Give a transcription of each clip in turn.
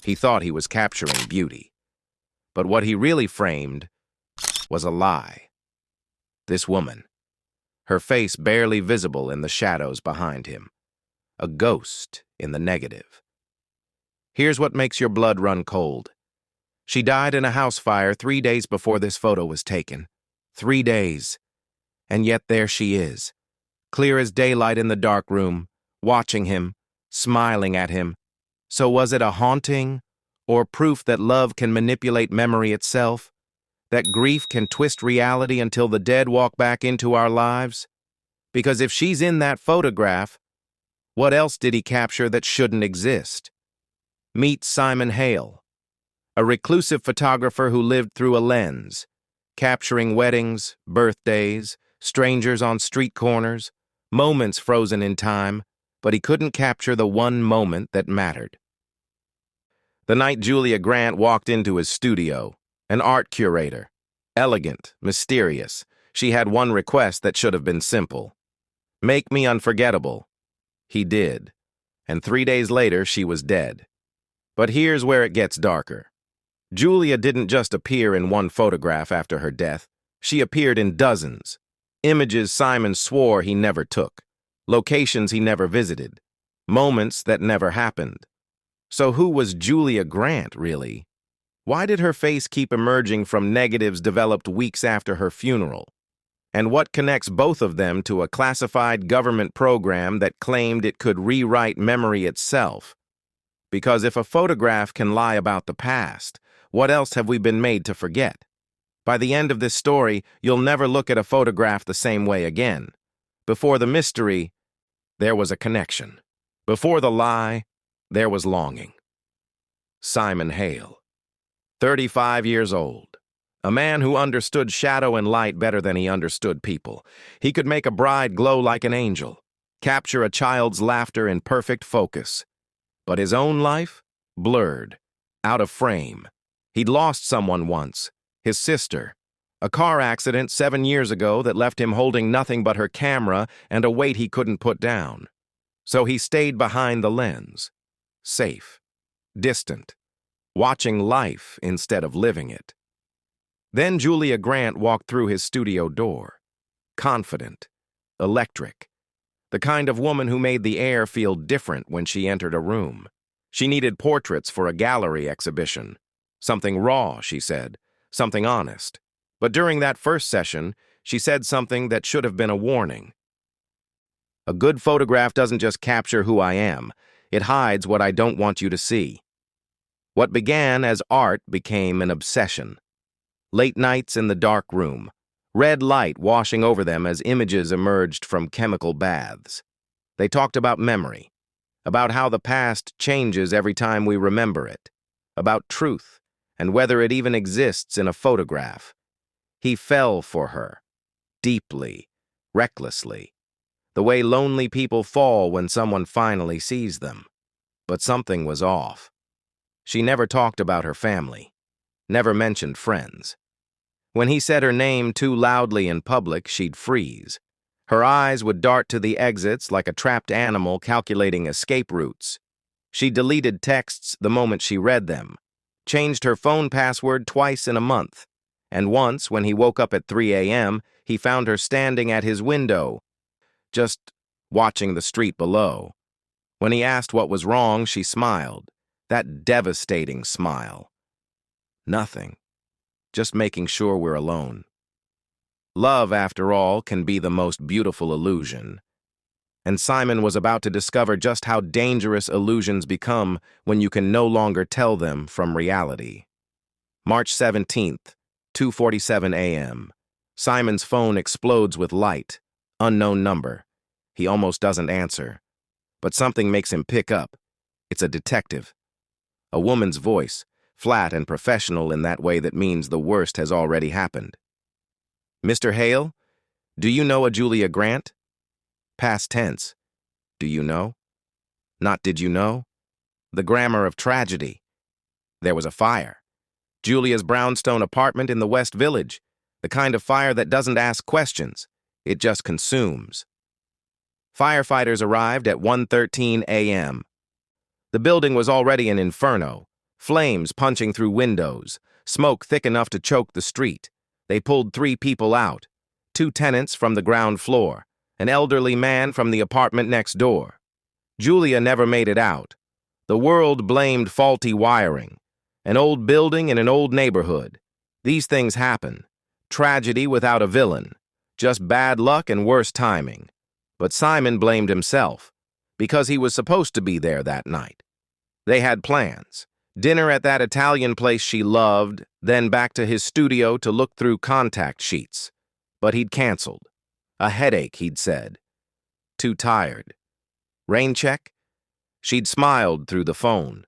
He thought he was capturing beauty. But what he really framed was a lie. This woman, her face barely visible in the shadows behind him. A ghost in the negative. Here's what makes your blood run cold. She died in a house fire 3 days before this photo was taken. 3 days. And yet there she is, clear as daylight in the dark room, watching him, smiling at him. So was it a haunting, or proof that love can manipulate memory itself? That grief can twist reality until the dead walk back into our lives? Because if she's in that photograph, what else did he capture that shouldn't exist? Meet Simon Hale, a reclusive photographer who lived through a lens, capturing weddings, birthdays, strangers on street corners, moments frozen in time, but he couldn't capture the one moment that mattered. The night Julia Grant walked into his studio, an art curator, elegant, mysterious, she had one request that should have been simple. Make me unforgettable. He did, and 3 days later she was dead. But here's where it gets darker. Julia didn't just appear in one photograph after her death. She appeared in dozens. Images Simon swore he never took. Locations he never visited. Moments that never happened. So who was Julia Grant, really? Why did her face keep emerging from negatives developed weeks after her funeral? And what connects both of them to a classified government program that claimed it could rewrite memory itself? Because if a photograph can lie about the past, what else have we been made to forget? By the end of this story, you'll never look at a photograph the same way again. Before the mystery, there was a connection. Before the lie, there was longing. Simon Hale, 35 years old. A man who understood shadow and light better than he understood people. He could make a bride glow like an angel, capture a child's laughter in perfect focus. But his own life? Blurred, out of frame. He'd lost someone once, his sister. A car accident 7 years ago that left him holding nothing but her camera and a weight he couldn't put down. So he stayed behind the lens, safe, distant, watching life instead of living it. Then Julia Grant walked through his studio door, confident, electric, the kind of woman who made the air feel different when she entered a room. She needed portraits for a gallery exhibition. Something raw, she said, something honest. But during that first session, she said something that should have been a warning. A good photograph doesn't just capture who I am, it hides what I don't want you to see. What began as art became an obsession. Late nights in the dark room, red light washing over them as images emerged from chemical baths. They talked about memory, about how the past changes every time we remember it, about truth, and whether it even exists in a photograph. He fell for her, deeply, recklessly, the way lonely people fall when someone finally sees them. But something was off. She never talked about her family, never mentioned friends. When he said her name too loudly in public, she'd freeze. Her eyes would dart to the exits like a trapped animal calculating escape routes. She deleted texts the moment she read them, changed her phone password twice in a month, and once, when he woke up at 3 a.m., he found her standing at his window, just watching the street below. When he asked what was wrong, she smiled, that devastating smile. Nothing. Just making sure we're alone. Love, after all, can be the most beautiful illusion. And Simon was about to discover just how dangerous illusions become when you can no longer tell them from reality. March 17th, 2:47 a.m. Simon's phone explodes with light. Unknown number. He almost doesn't answer. But something makes him pick up. It's a detective. A woman's voice, flat and professional in that way that means the worst has already happened. Mr. Hale, do you know a Julia Grant? Past tense. Do you know? Not did you know? The grammar of tragedy. There was a fire. Julia's brownstone apartment in the West Village. The kind of fire that doesn't ask questions. It just consumes. Firefighters arrived at 1:13 a.m. The building was already an inferno. Flames punching through windows, smoke thick enough to choke the street. They pulled 3 people out, 2 tenants from the ground floor, an elderly man from the apartment next door. Julia never made it out. The world blamed faulty wiring. An old building in an old neighborhood. These things happen. Tragedy without a villain. Just bad luck and worse timing. But Simon blamed himself, because he was supposed to be there that night. They had plans. Dinner at that Italian place she loved, then back to his studio to look through contact sheets. But he'd canceled. A headache, he'd said. Too tired. Rain check? She'd smiled through the phone.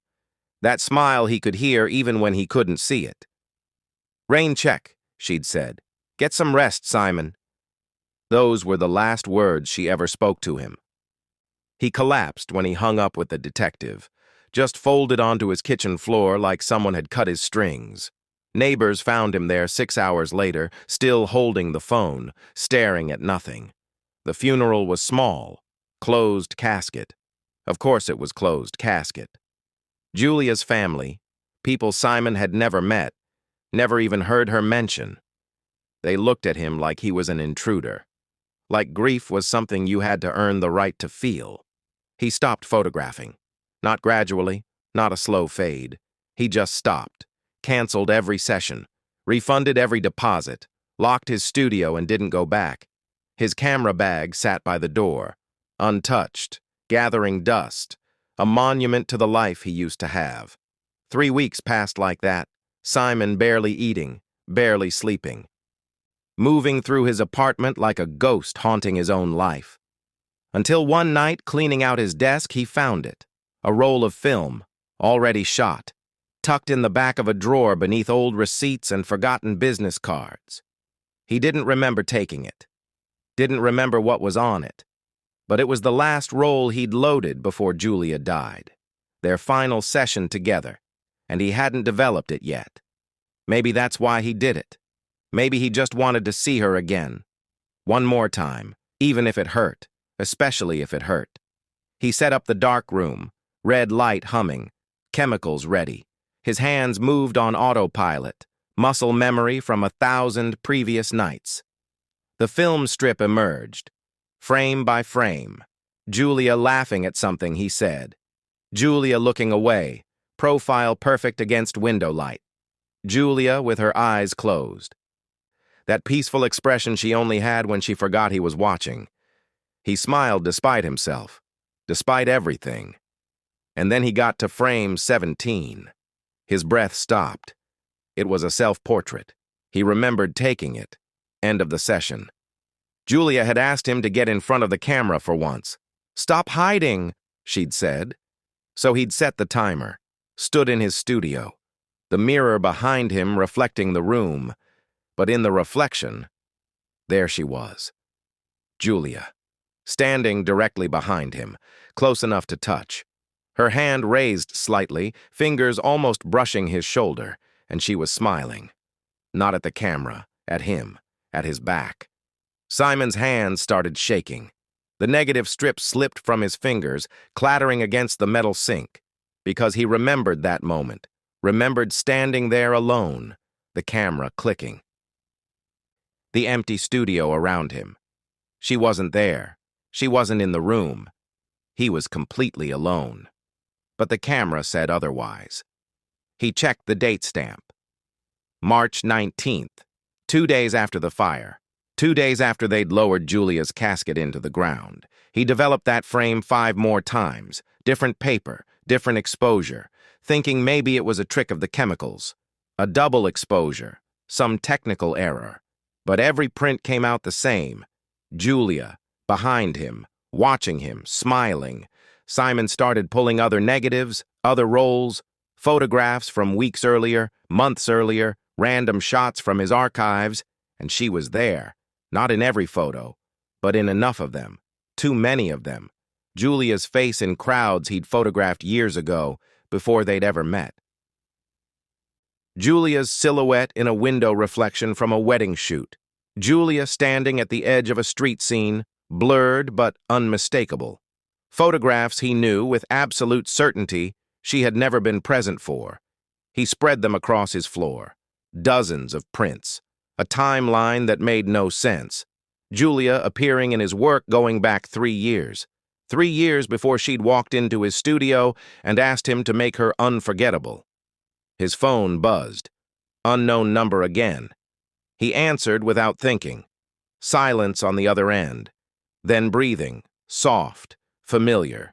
That smile he could hear even when he couldn't see it. Rain check, she'd said. Get some rest, Simon. Those were the last words she ever spoke to him. He collapsed when he hung up with the detective, just folded onto his kitchen floor like someone had cut his strings. Neighbors found him there 6 hours later, still holding the phone, staring at nothing. The funeral was small, closed casket. Of course it was closed casket. Julia's family, people Simon had never met, never even heard her mention. They looked at him like he was an intruder, like grief was something you had to earn the right to feel. He stopped photographing. Not gradually, not a slow fade. He just stopped, canceled every session, refunded every deposit, locked his studio and didn't go back. His camera bag sat by the door, untouched, gathering dust, a monument to the life he used to have. 3 weeks passed like that, Simon barely eating, barely sleeping, moving through his apartment like a ghost haunting his own life. Until one night, cleaning out his desk, he found it. A roll of film, already shot, tucked in the back of a drawer beneath old receipts and forgotten business cards. He didn't remember taking it. Didn't remember what was on it. But it was the last roll he'd loaded before Julia died. Their final session together, and he hadn't developed it yet. Maybe that's why he did it. Maybe he just wanted to see her again. One more time, even if it hurt, especially if it hurt. He set up the dark room, red light humming, chemicals ready. His hands moved on autopilot, muscle memory from 1,000 previous nights. The film strip emerged, frame by frame. Julia laughing at something he said. Julia looking away, profile perfect against window light. Julia with her eyes closed. That peaceful expression she only had when she forgot he was watching. He smiled despite himself, despite everything. And then he got to frame 17. His breath stopped. It was a self-portrait. He remembered taking it. End of the session. Julia had asked him to get in front of the camera for once. "Stop hiding," she'd said. So he'd set the timer, stood in his studio, the mirror behind him reflecting the room. But in the reflection, there she was. Julia, standing directly behind him, close enough to touch. Her hand raised slightly, fingers almost brushing his shoulder, and she was smiling. Not at the camera, at him, at his back. Simon's hands started shaking. The negative strip slipped from his fingers, clattering against the metal sink, because he remembered that moment, remembered standing there alone, the camera clicking. The empty studio around him. She wasn't there. She wasn't in the room. He was completely alone. But the camera said otherwise. He checked the date stamp. March 19th, 2 days after the fire. 2 days after they'd lowered Julia's casket into the ground. He developed that frame 5 more times. Different paper, different exposure, thinking maybe it was a trick of the chemicals. A double exposure, some technical error. But every print came out the same. Julia, behind him, watching him, smiling. Simon started pulling other negatives, other rolls, photographs from weeks earlier, months earlier, random shots from his archives, and she was there. Not in every photo, but in enough of them. Too many of them. Julia's face in crowds he'd photographed years ago, before they'd ever met. Julia's silhouette in a window reflection from a wedding shoot. Julia standing at the edge of a street scene, blurred but unmistakable. Photographs he knew with absolute certainty she had never been present for, He spread them across his floor. Dozens of prints. A timeline that made no sense. Julia appearing in his work going back 3 years. 3 years before she'd walked into his studio and asked him to make her unforgettable. His phone buzzed. Unknown number again. He answered without thinking. Silence on the other end. Then breathing, soft, familiar.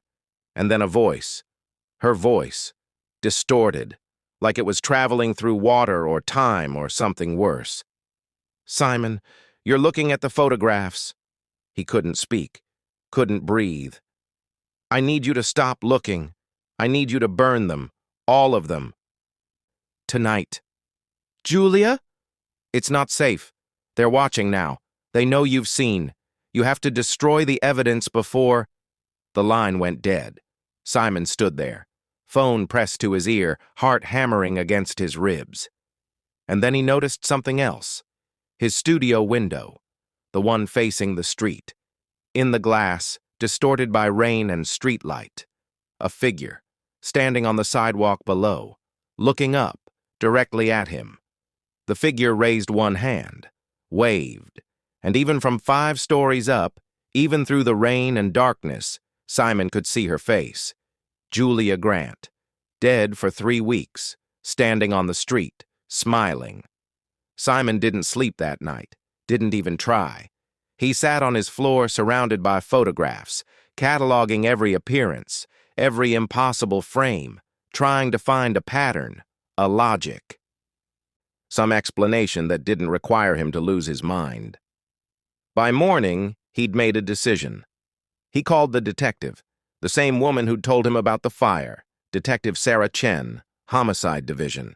And then a voice. Her voice. Distorted. Like it was traveling through water or time or something worse. "Simon, you're looking at the photographs." He couldn't speak. Couldn't breathe. "I need you to stop looking. I need you to burn them. All of them. Tonight." "Julia?" "It's not safe. They're watching now. They know you've seen. You have to destroy the evidence before—" The line went dead. Simon stood there, phone pressed to his ear, heart hammering against his ribs. And then he noticed something else. His studio window, the one facing the street. In the glass, distorted by rain and streetlight. A figure, standing on the sidewalk below, looking up, directly at him. The figure raised one hand, waved, and even from 5 stories up, even through the rain and darkness, Simon could see her face. Julia Grant, dead for 3 weeks, standing on the street, smiling. Simon didn't sleep that night, didn't even try. He sat on his floor surrounded by photographs, cataloging every appearance, every impossible frame, trying to find a pattern, a logic. Some explanation that didn't require him to lose his mind. By morning, he'd made a decision. He called the detective, the same woman who'd told him about the fire, Detective Sarah Chen, Homicide Division.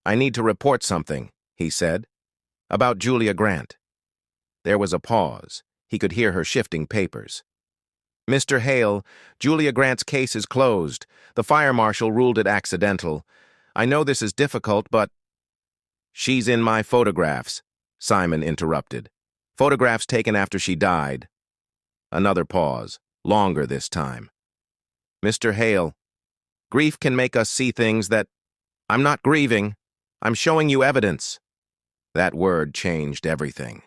"I need to report something," he said, "about Julia Grant." There was a pause. He could hear her shifting papers. "Mr. Hale, Julia Grant's case is closed. The fire marshal ruled it accidental. I know this is difficult, but—" "She's in my photographs," Simon interrupted. "Photographs taken after she died." Another pause, longer this time. "Mr. Hale, grief can make us see things that—" "I'm not grieving. I'm showing you evidence." That word changed everything.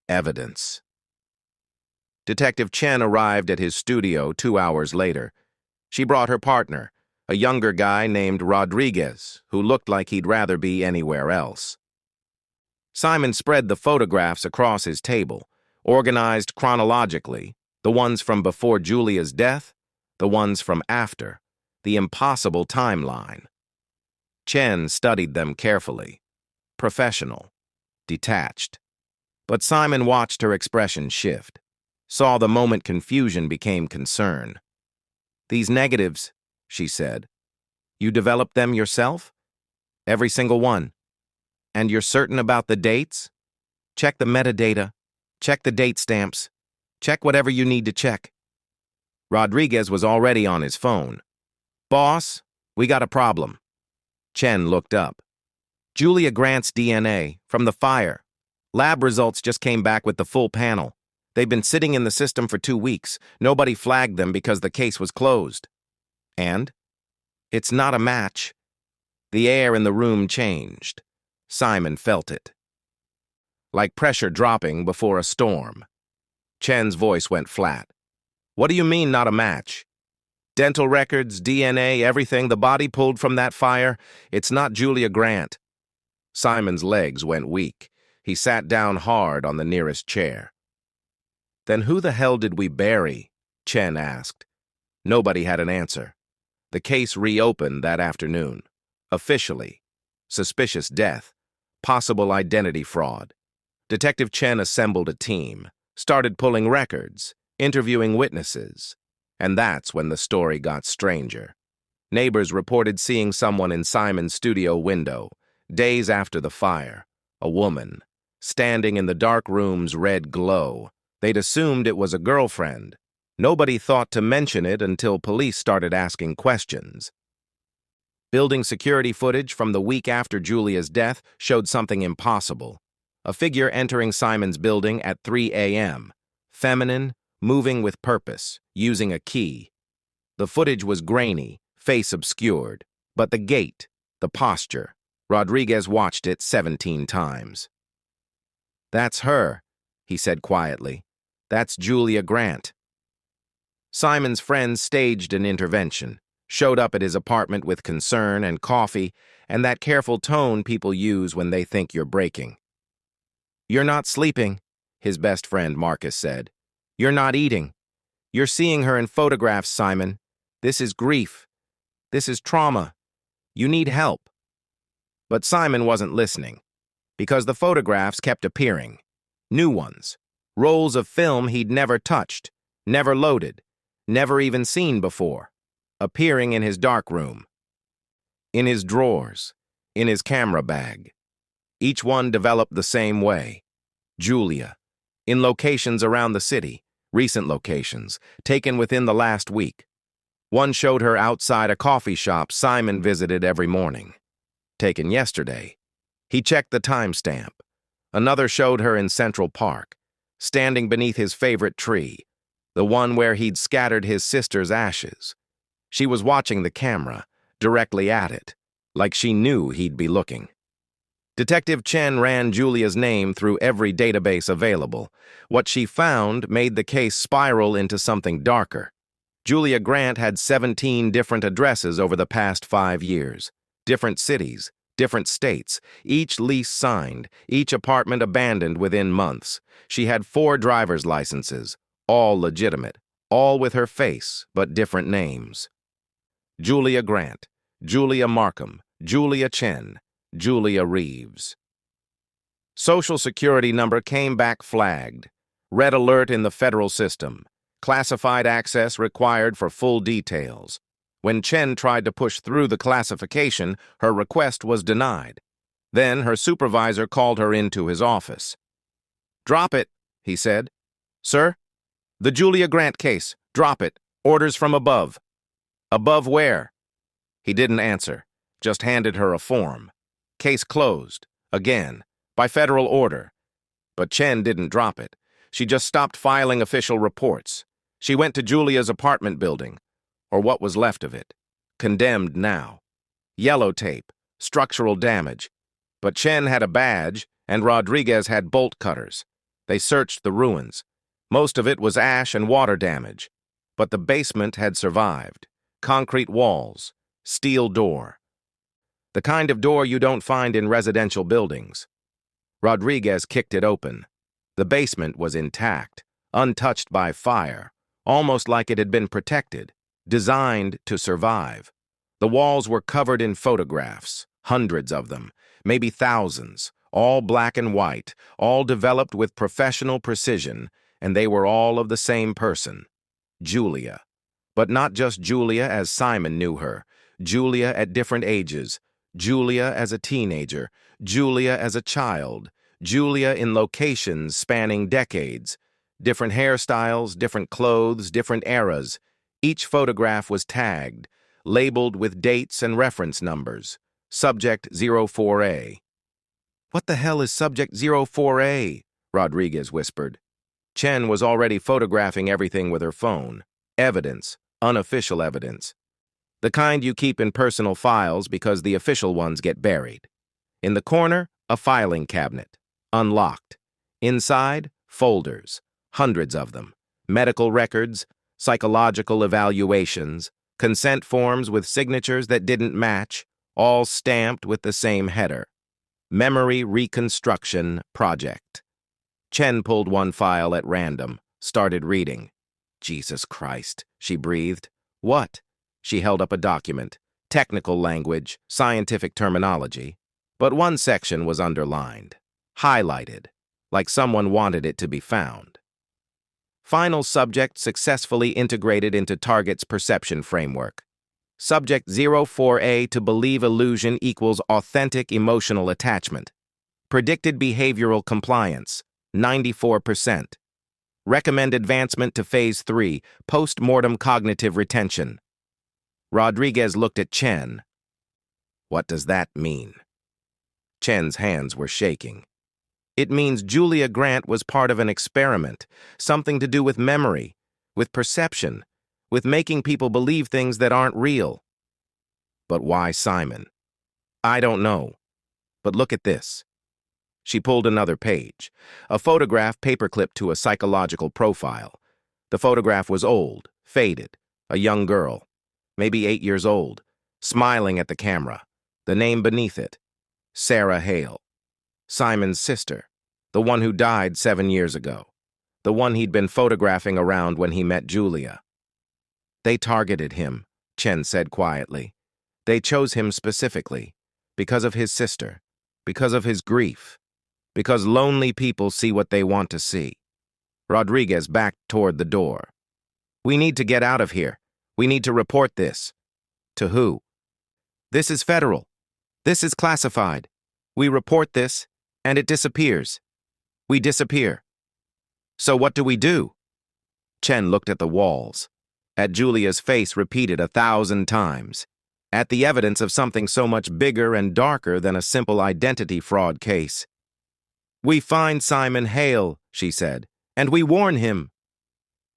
Evidence. Detective Chen arrived at his studio 2 hours later. She brought her partner, a younger guy named Rodriguez, who looked like he'd rather be anywhere else. Simon spread the photographs across his table, organized chronologically, the ones from before Julia's death, the ones from after, the impossible timeline. Chen studied them carefully. Professional. Detached. But Simon watched her expression shift, saw the moment confusion became concern. "These negatives," she said, "you developed them yourself? Every single one. And you're certain about the dates? Check the metadata. Check the date stamps. Check whatever you need to check." Rodriguez was already on his phone. "Boss, we got a problem." Chen looked up. "Julia Grant's DNA, from the fire. Lab results just came back with the full panel. They've been sitting in the system for 2 weeks. Nobody flagged them because the case was closed." "And?" "It's not a match." The air in the room changed. Simon felt it. Like pressure dropping before a storm. Chen's voice went flat. "What do you mean, not a match? Dental records, DNA, everything the body pulled from that fire, it's not Julia Grant." Simon's legs went weak. He sat down hard on the nearest chair. "Then who the hell did we bury?" Chen asked. Nobody had an answer. The case reopened that afternoon. Officially. Suspicious death. Possible identity fraud. Detective Chen assembled a team, started pulling records, interviewing witnesses. And that's when the story got stranger. Neighbors reported seeing someone in Simon's studio window, days after the fire. A woman, standing in the dark room's red glow. They'd assumed it was a girlfriend. Nobody thought to mention it until police started asking questions. Building security footage from the week after Julia's death showed something impossible. A figure entering Simon's building at 3 a.m. Feminine, moving with purpose, using a key. The footage was grainy, face obscured, but the gait, the posture. Rodriguez watched it 17 times. "That's her," he said quietly. "That's Julia Grant." Simon's friends staged an intervention, showed up at his apartment with concern and coffee and that careful tone people use when they think you're breaking. "You're not sleeping," his best friend Marcus said. "You're not eating. You're seeing her in photographs, Simon. This is grief. This is trauma. You need help." But Simon wasn't listening, because the photographs kept appearing. New ones. Rolls of film he'd never touched, never loaded, never even seen before, appearing in his darkroom, in his drawers, in his camera bag. Each one developed the same way. Julia, in locations around the city, recent locations, taken within the last week. One showed her outside a coffee shop Simon visited every morning. Taken yesterday. He checked the timestamp. Another showed her in Central Park, standing beneath his favorite tree, the one where he'd scattered his sister's ashes. She was watching the camera, directly at it, like she knew he'd be looking. Detective Chen ran Julia's name through every database available. What she found made the case spiral into something darker. Julia Grant had 17 different addresses over the past 5 years. Different cities, different states, each lease signed, each apartment abandoned within months. She had 4 driver's licenses, all legitimate, all with her face, but different names. Julia Grant, Julia Markham, Julia Chen, Julia Reeves. Social Security number came back flagged. Red alert in the federal system. Classified access required for full details. When Chen tried to push through the classification, her request was denied. Then her supervisor called her into his office. "Drop it," he said. "Sir? The Julia Grant case. Drop it. Orders from above." "Above where?" He didn't answer, just handed her a form. "Case closed. Again. By federal order." But Chen didn't drop it. She just stopped filing official reports. She went to Julia's apartment building, or what was left of it. Condemned now. Yellow tape, structural damage. But Chen had a badge, and Rodriguez had bolt cutters. They searched the ruins. Most of it was ash and water damage. But the basement had survived. Concrete walls, steel door. The kind of door you don't find in residential buildings. Rodriguez kicked it open. The basement was intact, untouched by fire, almost like it had been protected, designed to survive. The walls were covered in photographs, hundreds of them, maybe thousands, all black and white, all developed with professional precision, and they were all of the same person, Julia. But not just Julia as Simon knew her, Julia at different ages, Julia as a teenager, Julia as a child, Julia in locations spanning decades, different hairstyles, different clothes, different eras. Each photograph was tagged, labeled with dates and reference numbers. Subject 04A. "What the hell is Subject 04A?" Rodriguez whispered. Chen was already photographing everything with her phone. Evidence, unofficial evidence. The kind you keep in personal files because the official ones get buried. In the corner, a filing cabinet, unlocked. Inside, folders, hundreds of them. Medical records, psychological evaluations, consent forms with signatures that didn't match, all stamped with the same header. Memory Reconstruction Project. Chen pulled one file at random, started reading. "Jesus Christ," she breathed. "What?" She held up a document. Technical language, scientific terminology. But one section was underlined, highlighted, like someone wanted it to be found. Final subject successfully integrated into target's perception framework. Subject 04A to believe illusion equals authentic emotional attachment. Predicted behavioral compliance, 94%. Recommend advancement to Phase 3, post-mortem cognitive retention. Rodriguez looked at Chen. "What does that mean?" Chen's hands were shaking. "It means Julia Grant was part of an experiment, something to do with memory, with perception, with making people believe things that aren't real." "But why Simon?" I don't know. But look at this. She pulled another page. A photograph paperclipped to a psychological profile. The photograph was old, faded. A young girl, maybe 8 years old, smiling at the camera. The name beneath it, Sarah Hale. Simon's sister, the one who died 7 years ago. The one he'd been photographing around when he met Julia. They targeted him, Chen said quietly. They chose him specifically, because of his sister, because of his grief, because lonely people see what they want to see. Rodriguez backed toward the door. We need to get out of here. We need to report this. To who? This is federal. This is classified. We report this, and it disappears. We disappear. So what do we do? Chen looked at the walls, at Julia's face repeated 1,000 times, at the evidence of something so much bigger and darker than a simple identity fraud case. We find Simon Hale, she said, and we warn him.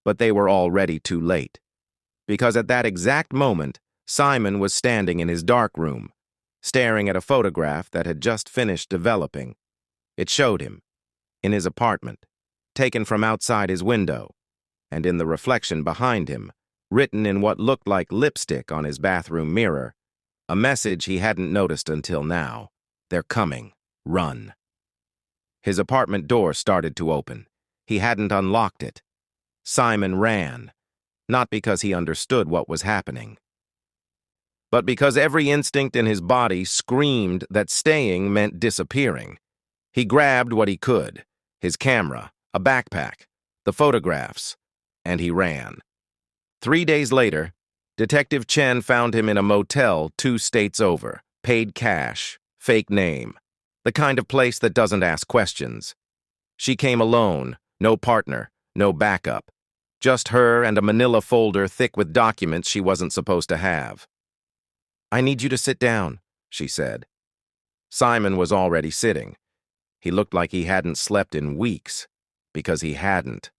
But they were already too late, because at that exact moment, Simon was standing in his dark room, staring at a photograph that had just finished developing. It showed him, in his apartment, taken from outside his window, and in the reflection behind him, written in what looked like lipstick on his bathroom mirror, a message he hadn't noticed until now. They're coming. Run. His apartment door started to open. He hadn't unlocked it. Simon ran, not because he understood what was happening, but because every instinct in his body screamed that staying meant disappearing. He grabbed what he could, his camera, a backpack, the photographs, and he ran. 3 days later, Detective Chen found him in a motel 2 states over, paid cash, fake name, the kind of place that doesn't ask questions. She came alone, no partner, no backup, just her and a manila folder thick with documents she wasn't supposed to have. I need you to sit down, she said. Simon was already sitting. He looked like he hadn't slept in weeks, because he hadn't.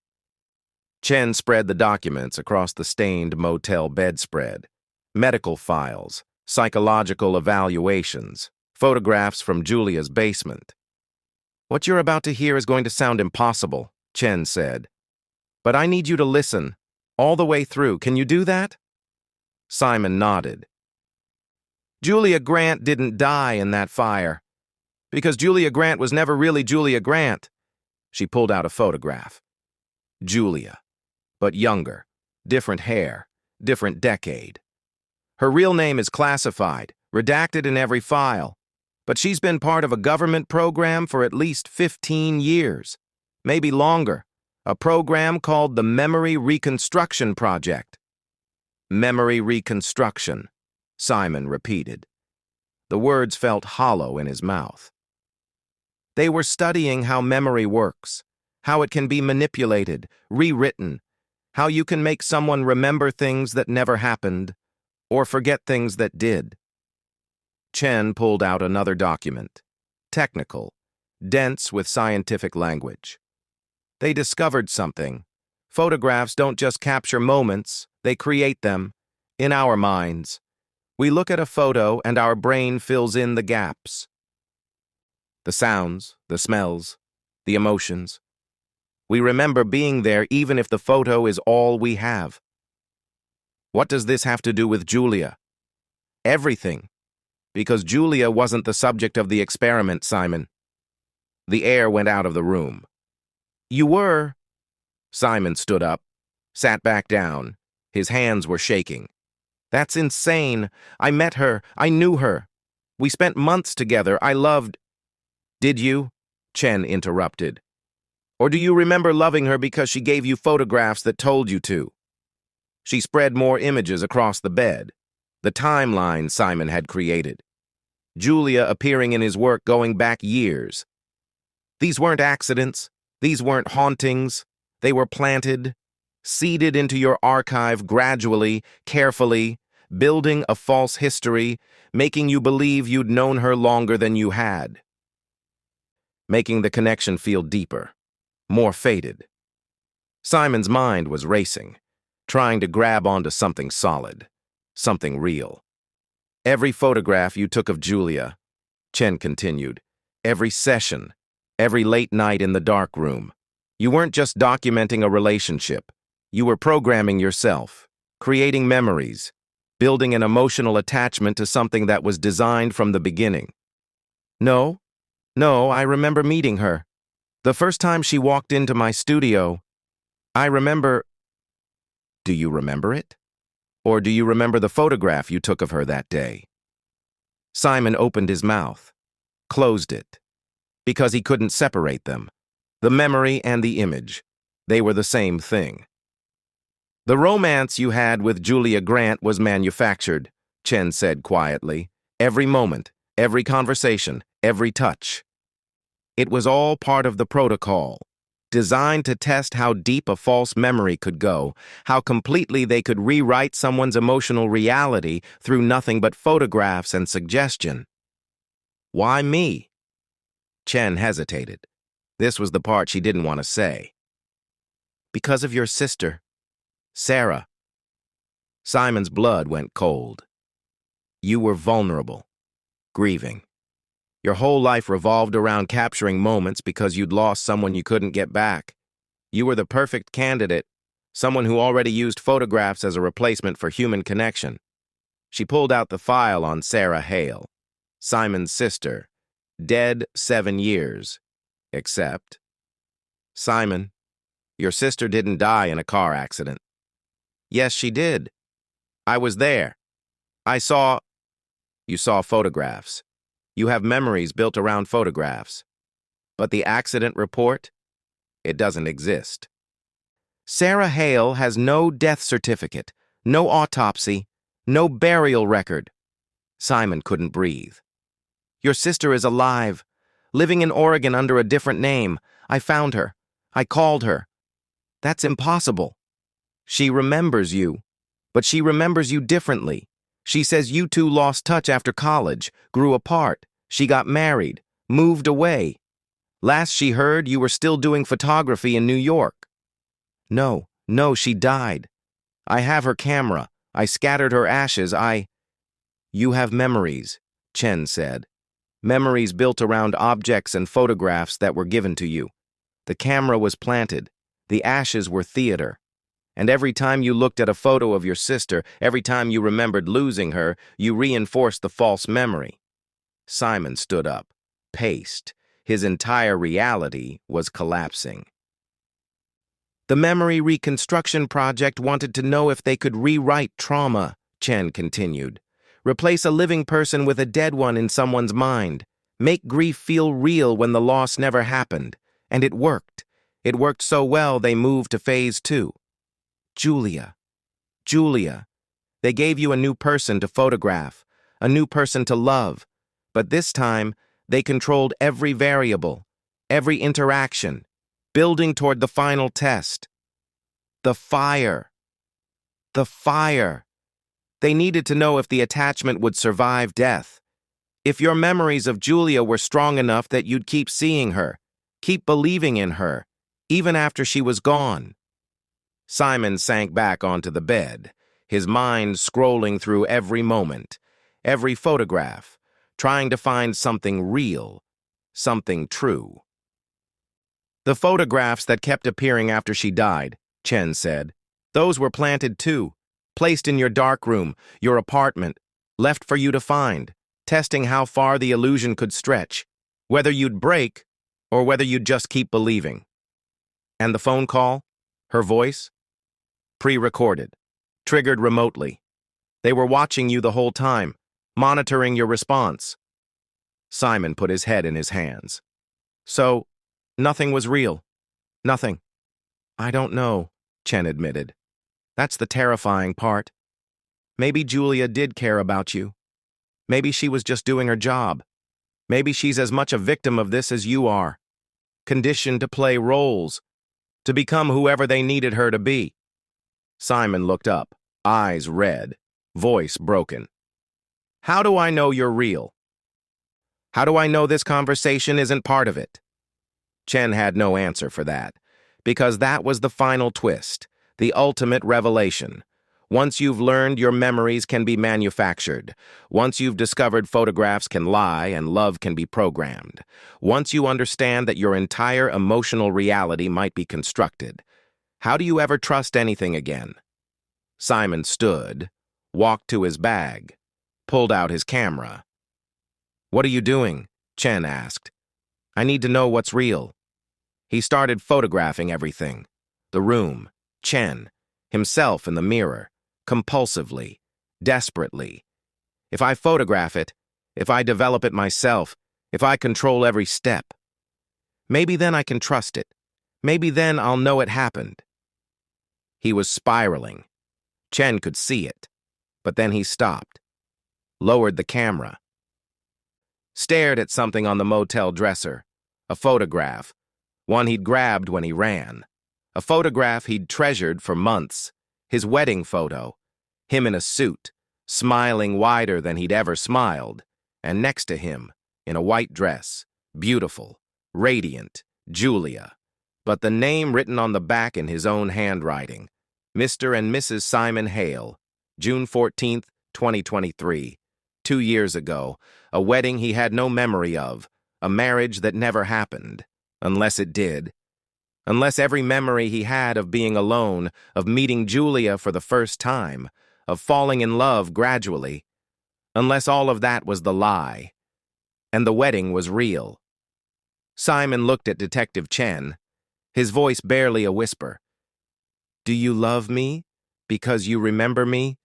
Chen spread the documents across the stained motel bedspread. Medical files, psychological evaluations, photographs from Julia's basement. What you're about to hear is going to sound impossible, Chen said. But I need you to listen, all the way through. Can you do that? Simon nodded. Julia Grant didn't die in that fire, because Julia Grant was never really Julia Grant. She pulled out a photograph. Julia, but younger, different hair, different decade. Her real name is classified, redacted in every file, but she's been part of a government program for at least 15 years, maybe longer, a program called the Memory Reconstruction Project. Memory reconstruction, Simon repeated. The words felt hollow in his mouth. They were studying how memory works, how it can be manipulated, rewritten, how you can make someone remember things that never happened, or forget things that did. Chen pulled out another document, technical, dense with scientific language. They discovered something. Photographs don't just capture moments, they create them, in our minds. We look at a photo and our brain fills in the gaps. The sounds, the smells, the emotions. We remember being there even if the photo is all we have. What does this have to do with Julia? Everything. Because Julia wasn't the subject of the experiment, Simon. The air went out of the room. You were. Simon stood up, sat back down. His hands were shaking. That's insane. I met her. I knew her. We spent months together. I loved... Did you? Chen interrupted. Or do you remember loving her because she gave you photographs that told you to? She spread more images across the bed. The timeline Simon had created. Julia appearing in his work going back years. These weren't accidents. These weren't hauntings. They were planted, seeded into your archive gradually, carefully, building a false history, making you believe you'd known her longer than you had. Making the connection feel deeper, more faded. Simon's mind was racing, trying to grab onto something solid, something real. Every photograph you took of Julia, Chen continued, every session, every late night in the dark room. You weren't just documenting a relationship. You were programming yourself, creating memories, building an emotional attachment to something that was designed from the beginning. No, I remember meeting her. The first time she walked into my studio, I remember... Do you remember it? Or do you remember the photograph you took of her that day? Simon opened his mouth, closed it, because he couldn't separate them. The memory and the image, they were the same thing. The romance you had with Julia Grant was manufactured, Chen said quietly. Every moment, every conversation, every touch. It was all part of the protocol, designed to test how deep a false memory could go, how completely they could rewrite someone's emotional reality through nothing but photographs and suggestion. Why me? Chen hesitated. This was the part she didn't want to say. Because of your sister, Sarah. Simon's blood went cold. You were vulnerable, grieving. Your whole life revolved around capturing moments because you'd lost someone you couldn't get back. You were the perfect candidate, someone who already used photographs as a replacement for human connection. She pulled out the file on Sarah Hale, Simon's sister, dead 7 years. Except, Simon, your sister didn't die in a car accident. Yes, she did. I was there. You saw photographs. You have memories built around photographs. But the accident report? It doesn't exist. Sarah Hale has no death certificate, no autopsy, no burial record. Simon couldn't breathe. Your sister is alive, living in Oregon under a different name. I found her. I called her. That's impossible. She remembers you, but she remembers you differently. She says you two lost touch after college, grew apart. She got married, moved away. Last she heard, you were still doing photography in New York. No, she died. I have her camera. I scattered her ashes. You have memories, Chen said. Memories built around objects and photographs that were given to you. The camera was planted. The ashes were theater. And every time you looked at a photo of your sister, every time you remembered losing her, you reinforced the false memory. Simon stood up, paced. His entire reality was collapsing. The Memory Reconstruction Project wanted to know if they could rewrite trauma, Chen continued. Replace a living person with a dead one in someone's mind. Make grief feel real when the loss never happened. And it worked. It worked so well they moved to phase 2. Julia. They gave you a new person to photograph, a new person to love. But this time, they controlled every variable, every interaction, building toward the final test. The fire. They needed to know if the attachment would survive death. If your memories of Julia were strong enough that you'd keep seeing her, keep believing in her, even after she was gone. Simon sank back onto the bed, his mind scrolling through every moment, every photograph, trying to find something real, something true. The photographs that kept appearing after she died, Chen said, those were planted too, placed in your darkroom, your apartment, left for you to find, testing how far the illusion could stretch, whether you'd break or whether you'd just keep believing. And the phone call, her voice? Pre-recorded, triggered remotely. They were watching you the whole time, monitoring your response. Simon put his head in his hands. So, nothing was real. Nothing. I don't know, Chen admitted. That's the terrifying part. Maybe Julia did care about you. Maybe she was just doing her job. Maybe she's as much a victim of this as you are. Conditioned to play roles, to become whoever they needed her to be. Simon looked up, eyes red, voice broken. How do I know you're real? How do I know this conversation isn't part of it? Chen had no answer for that, because that was the final twist, the ultimate revelation. Once you've learned your memories can be manufactured. Once you've discovered photographs can lie and love can be programmed. Once you understand that your entire emotional reality might be constructed. How do you ever trust anything again? Simon stood, walked to his bag, pulled out his camera. "What are you doing?" Chen asked. "I need to know what's real." He started photographing everything. The room, Chen, himself in the mirror, compulsively, desperately. If I photograph it, if I develop it myself, if I control every step, maybe then I can trust it. Maybe then I'll know it happened. He was spiraling. Chen could see it, but then he stopped, lowered the camera, stared at something on the motel dresser, a photograph, one he'd grabbed when he ran, a photograph he'd treasured for months, his wedding photo, him in a suit, smiling wider than he'd ever smiled, and next to him, in a white dress, beautiful, radiant, Julia, but the name written on the back in his own handwriting, Mr. and Mrs. Simon Hale, June 14th, 2023, 2 years ago, a wedding he had no memory of, a marriage that never happened, unless it did. Unless every memory he had of being alone, of meeting Julia for the first time, of falling in love gradually, unless all of that was the lie, and the wedding was real. Simon looked at Detective Chen, his voice barely a whisper. "Do you love me because you remember me,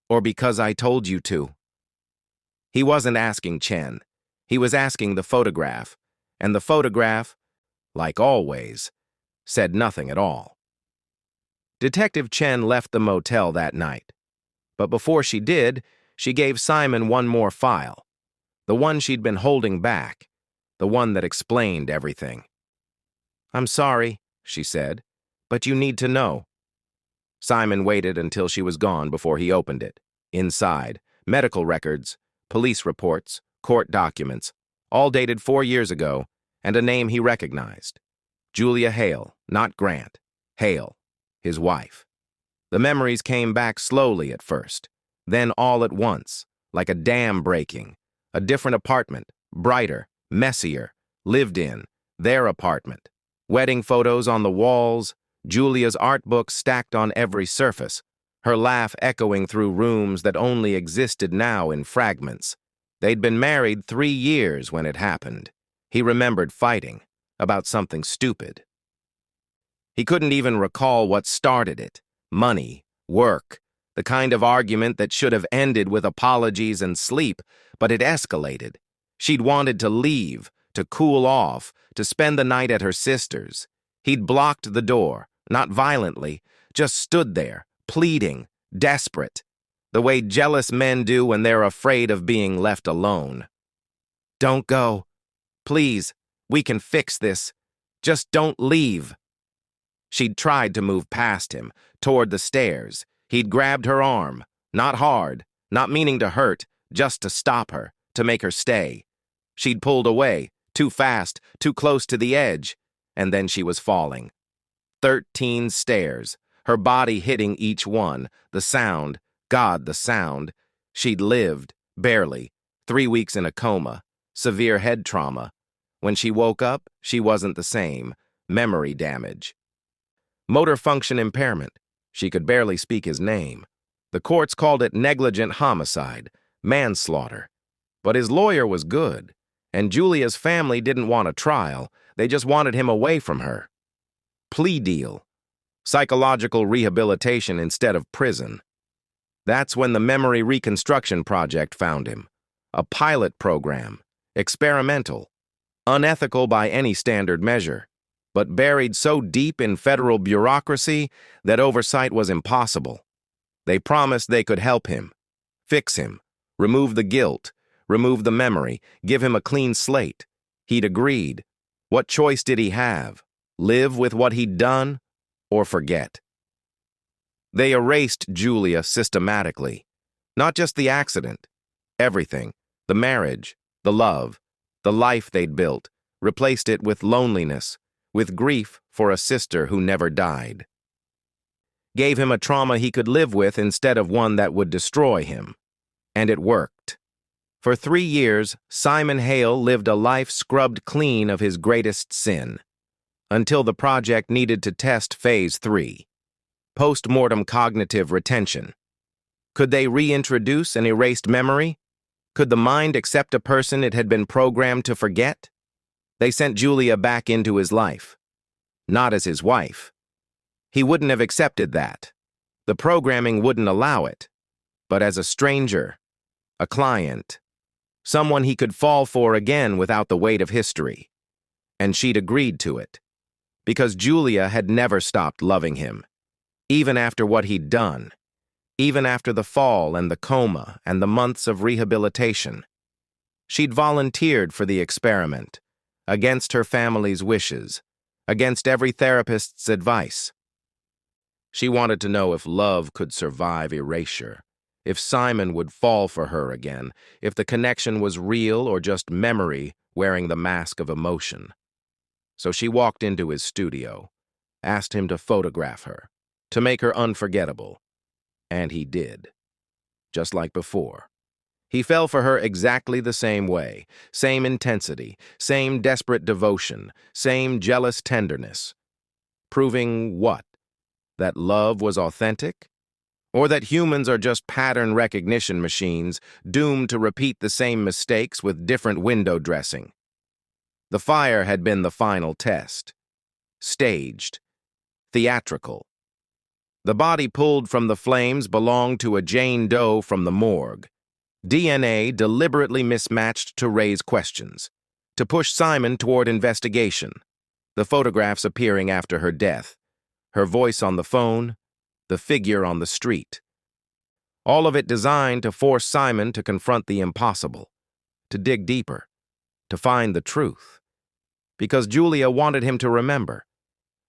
or because I told you to?" He wasn't asking Chen. He was asking the photograph, and the photograph, like always, said nothing at all. Detective Chen left the motel that night. But before she did, she gave Simon one more file, the one she'd been holding back, the one that explained everything. "I'm sorry," she said, "but you need to know." Simon waited until she was gone before he opened it. Inside, medical records, police reports, court documents, all dated 4 years ago, and a name he recognized. Julia Hale, not Grant. Hale, his wife. The memories came back slowly at first, then all at once, like a dam breaking. A different apartment, brighter, messier, lived in, their apartment. Wedding photos on the walls, Julia's art book stacked on every surface, her laugh echoing through rooms that only existed now in fragments. They'd been married 3 years when it happened. He remembered fighting about something stupid. He couldn't even recall what started it. Money, work, the kind of argument that should have ended with apologies and sleep, but it escalated. She'd wanted to leave, to cool off, to spend the night at her sister's. He'd blocked the door, not violently, just stood there, pleading, desperate, the way jealous men do when they're afraid of being left alone. "Don't go. Please, we can fix this. Just don't leave." She'd tried to move past him, toward the stairs. He'd grabbed her arm, not hard, not meaning to hurt, just to stop her, to make her stay. She'd pulled away, too fast, too close to the edge, and then she was falling. 13 stairs, her body hitting each one, the sound, God, the sound. She'd lived, barely, 3 weeks in a coma, severe head trauma. When she woke up, she wasn't the same, memory damage. Motor function impairment. She could barely speak his name. The courts called it negligent homicide, manslaughter. But his lawyer was good, and Julia's family didn't want a trial. They just wanted him away from her. Plea deal. Psychological rehabilitation instead of prison. That's when the Memory Reconstruction Project found him. A pilot program. Experimental. Unethical by any standard measure, but buried so deep in federal bureaucracy that oversight was impossible. They promised they could help him, fix him, remove the guilt, remove the memory, give him a clean slate. He'd agreed. What choice did he have? Live with what he'd done, or forget? They erased Julia systematically. Not just the accident. Everything. The marriage, the love, the life they'd built, replaced it with loneliness, with grief for a sister who never died. gave him a trauma he could live with instead of one that would destroy him. And it worked. For 3 years, Simon Hale lived a life scrubbed clean of his greatest sin, until the project needed to test Phase 3, post-mortem cognitive retention. Could they reintroduce an erased memory? Could the mind accept a person it had been programmed to forget? They sent Julia back into his life. Not as his wife. He wouldn't have accepted that. The programming wouldn't allow it. But as a stranger, a client, someone he could fall for again without the weight of history. And she'd agreed to it. Because Julia had never stopped loving him. Even after what he'd done. Even after the fall and the coma and the months of rehabilitation. She'd volunteered for the experiment, against her family's wishes, against every therapist's advice. She wanted to know if love could survive erasure, if Simon would fall for her again, if the connection was real or just memory wearing the mask of emotion. So she walked into his studio, asked him to photograph her, to make her unforgettable. And he did. Just like before. He fell for her exactly the same way, same intensity, same desperate devotion, same jealous tenderness. Proving what? That love was authentic? Or that humans are just pattern recognition machines doomed to repeat the same mistakes with different window dressing? The fire had been the final test. Staged. Theatrical. The body pulled from the flames belonged to a Jane Doe from the morgue. DNA deliberately mismatched to raise questions, to push Simon toward investigation. The photographs appearing after her death, her voice on the phone, the figure on the street. All of it designed to force Simon to confront the impossible, to dig deeper, to find the truth. Because Julia wanted him to remember.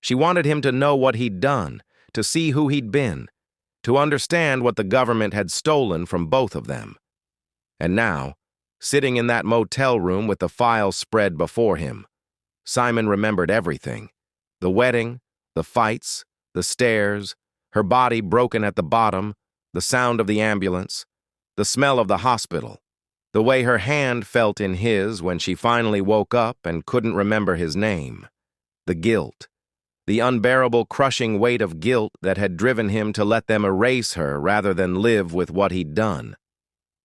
She wanted him to know what he'd done, to see who he'd been, to understand what the government had stolen from both of them. And now, sitting in that motel room with the files spread before him, Simon remembered everything. The wedding, the fights, the stairs, her body broken at the bottom, the sound of the ambulance, the smell of the hospital, the way her hand felt in his when she finally woke up and couldn't remember his name, the guilt, the unbearable crushing weight of guilt that had driven him to let them erase her rather than live with what he'd done.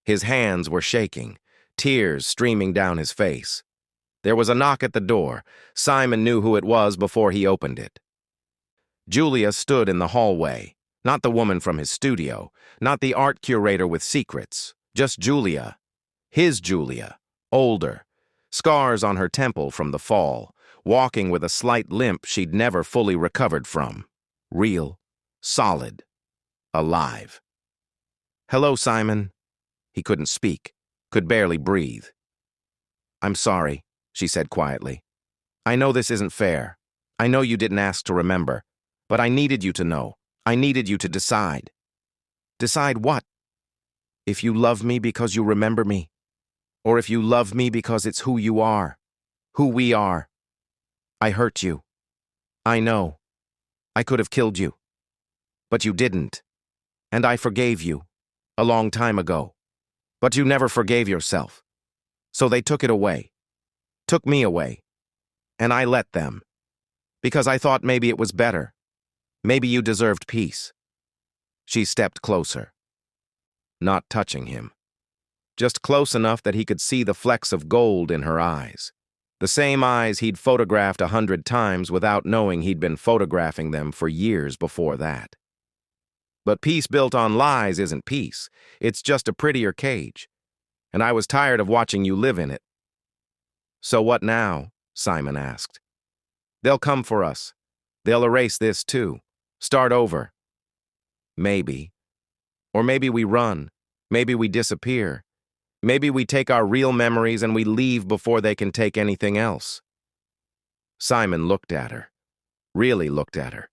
His hands were shaking, tears streaming down his face. There was a knock at the door. Simon knew who it was before he opened it. Julia stood in the hallway, not the woman from his studio, not the art curator with secrets, just Julia. His Julia, older, scars on her temple from the fall, walking with a slight limp she'd never fully recovered from. Real, solid, alive. "Hello, Simon." He couldn't speak, could barely breathe. "I'm sorry," she said quietly. "I know this isn't fair. I know you didn't ask to remember. But I needed you to know. I needed you to decide." "Decide what?" "If you love me because you remember me. Or if you love me because it's who you are. Who we are. I hurt you. I know. I could have killed you. But you didn't. And I forgave you. A long time ago. But you never forgave yourself. So they took it away. Took me away. And I let them. Because I thought maybe it was better. Maybe you deserved peace." She stepped closer. Not touching him. Just close enough that he could see the flecks of gold in her eyes. The same eyes he'd photographed 100 times without knowing he'd been photographing them for years before that. But peace built on lies isn't peace. It's just a prettier cage. And I was tired of watching you live in it. "So what now?" Simon asked. "They'll come for us. They'll erase this too. Start over." "Maybe. Or maybe we run. Maybe we disappear. Maybe we take our real memories and we leave before they can take anything else." Simon looked at her. Really looked at her.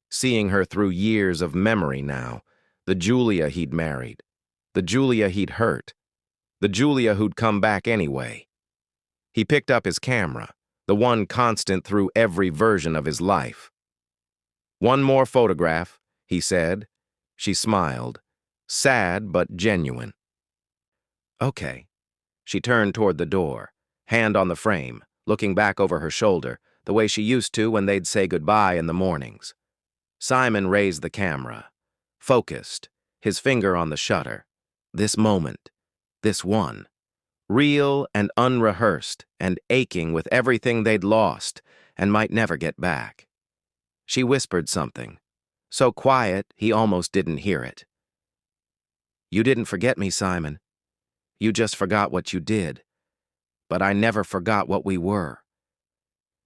Seeing her through years of memory now. The Julia he'd married. The Julia he'd hurt. The Julia who'd come back anyway. He picked up his camera, the one constant through every version of his life. One more photograph, he said. She smiled, sad but genuine. Okay. She turned toward the door, hand on the frame, looking back over her shoulder, the way she used to when they'd say goodbye in the mornings. Simon raised the camera, focused, his finger on the shutter. This moment, this one, real and unrehearsed and aching with everything they'd lost and might never get back. She whispered something, so quiet he almost didn't hear it. You didn't forget me, Simon. You just forgot what you did. But I never forgot what we were.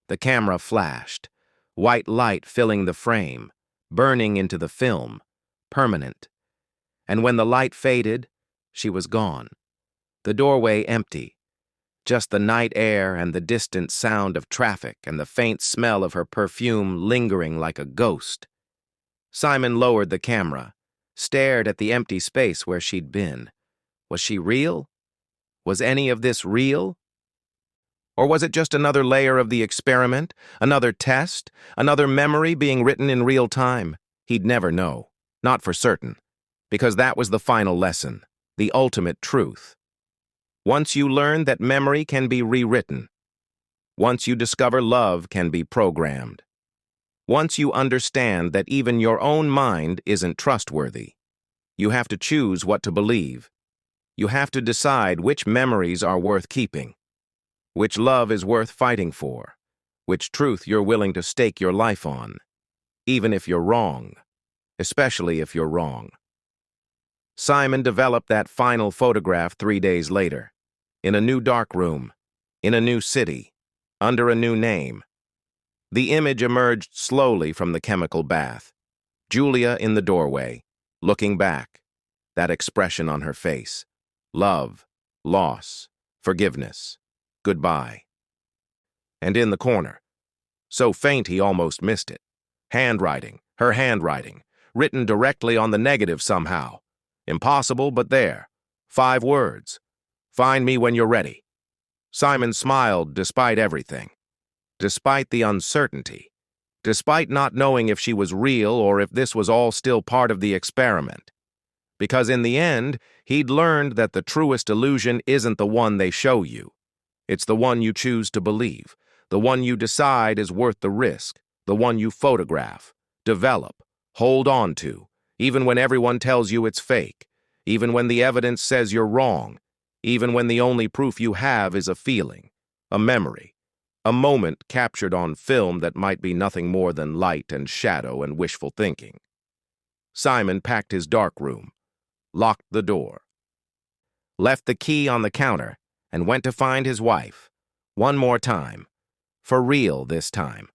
The camera flashed, white light filling the frame, burning into the film, permanent. And when the light faded, she was gone. The doorway empty. Just the night air and the distant sound of traffic and the faint smell of her perfume lingering like a ghost. Simon lowered the camera, stared at the empty space where she'd been. Was she real? Was any of this real? Or was it just another layer of the experiment, another test, another memory being written in real time? He'd never know, not for certain, because that was the final lesson, the ultimate truth. Once you learn that memory can be rewritten, once you discover love can be programmed, once you understand that even your own mind isn't trustworthy, you have to choose what to believe. You have to decide which memories are worth keeping, which love is worth fighting for, which truth you're willing to stake your life on, even if you're wrong, especially if you're wrong. Simon developed that final photograph 3 days later, in a new dark room, in a new city, under a new name. The image emerged slowly from the chemical bath. Julia in the doorway, looking back, that expression on her face. Love, loss, forgiveness, goodbye. And in the corner, so faint he almost missed it, handwriting, her handwriting, written directly on the negative somehow. Impossible, but there. 5 words. Find me when you're ready. Simon smiled despite everything, despite the uncertainty, despite not knowing if she was real or if this was all still part of the experiment. Because in the end, he'd learned that the truest illusion isn't the one they show you. It's the one you choose to believe, the one you decide is worth the risk, the one you photograph, develop, hold on to, even when everyone tells you it's fake, even when the evidence says you're wrong, even when the only proof you have is a feeling, a memory, a moment captured on film that might be nothing more than light and shadow and wishful thinking. Simon packed his dark room, locked the door, left the key on the counter, and went to find his wife, one more time, for real this time,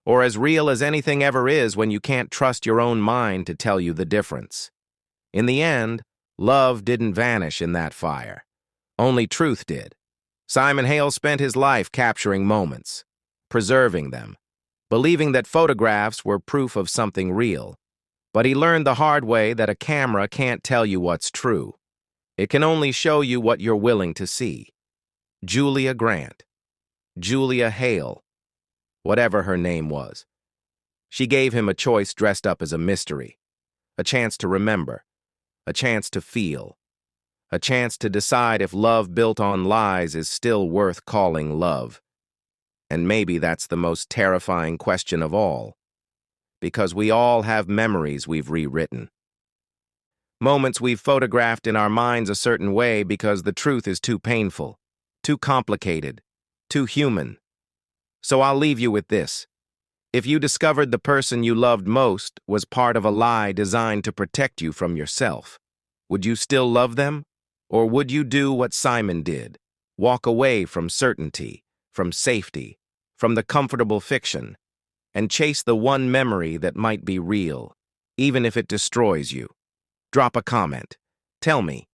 or as real as anything ever is when you can't trust your own mind to tell you the difference. In the end, love didn't vanish in that fire. Only truth did. Simon Hale spent his life capturing moments, preserving them, believing that photographs were proof of something real. But he learned the hard way that a camera can't tell you what's true. It can only show you what you're willing to see. Julia Grant, Julia Hale, whatever her name was. She gave him a choice dressed up as a mystery, a chance to remember, a chance to feel, a chance to decide if love built on lies is still worth calling love. And maybe that's the most terrifying question of all, because we all have memories we've rewritten. Moments we've photographed in our minds a certain way because the truth is too painful, too complicated, too human. So I'll leave you with this. If you discovered the person you loved most was part of a lie designed to protect you from yourself, would you still love them? Or would you do what Simon did? Walk away from certainty, from safety, from the comfortable fiction, and chase the one memory that might be real, even if it destroys you? Drop a comment. Tell me,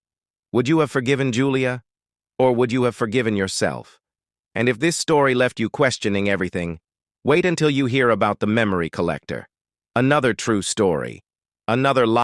would you have forgiven Julia? Or would you have forgiven yourself? And if this story left you questioning everything, wait until you hear about the memory collector. Another true story. Another lie.